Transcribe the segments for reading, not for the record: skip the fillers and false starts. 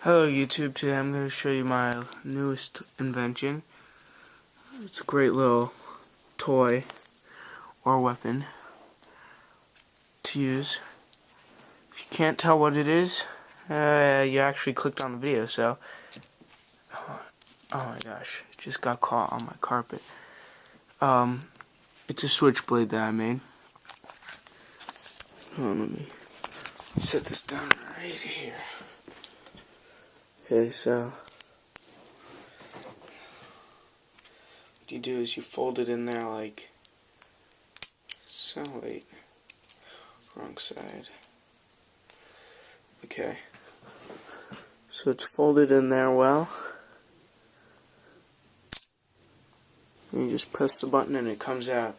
Hello YouTube, today I'm going to show you my newest invention. It's a great little toy or weapon to use. If you can't tell what it is, you actually clicked on the video, so oh my gosh, it just got caught on my carpet. It's a switchblade that I made. Hold on, let me set this down right here. Okay, so what you do is you fold it in there like so. Wait, wrong side. Okay, so it's folded in there well. And you just press the button and it comes out.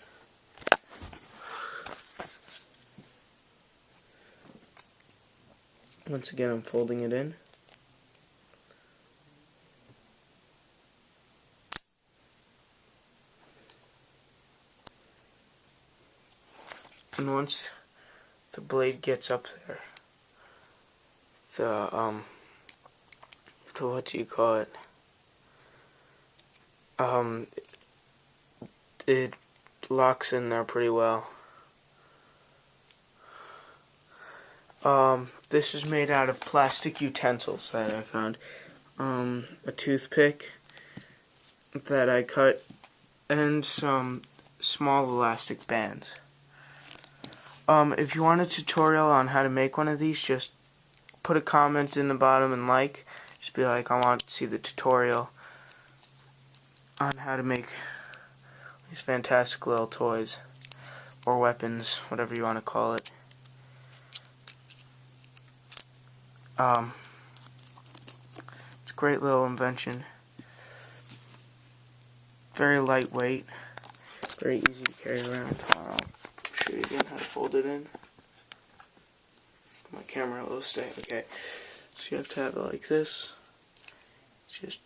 Once again, I'm folding it in. And once the blade gets up there, the what do you call it? It locks in there pretty well. This is made out of plastic utensils that I found. A toothpick that I cut, and some small elastic bands. If you want a tutorial on how to make one of these, just put a comment in the bottom and like. Just be like, I want to see the tutorial on how to make these fantastic little toys or weapons, whatever you want to call it. It's a great little invention. Very lightweight, very easy to carry around. I'll show you again how to fold it in. My camera will stay. Okay, so you have to have it like this. Just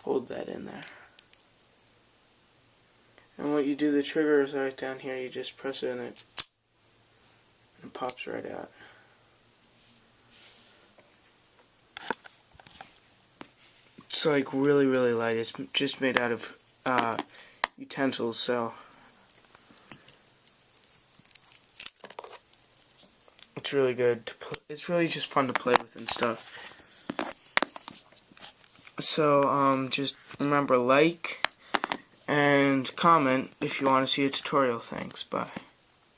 hold that in there. And what you do, the trigger is right down here. You just press it and it pops right out. It's like really light. It's just made out of utensils, so it's really good. It's really just fun to play with and stuff. So just remember, like and comment if you want to see a tutorial. Thanks. Bye.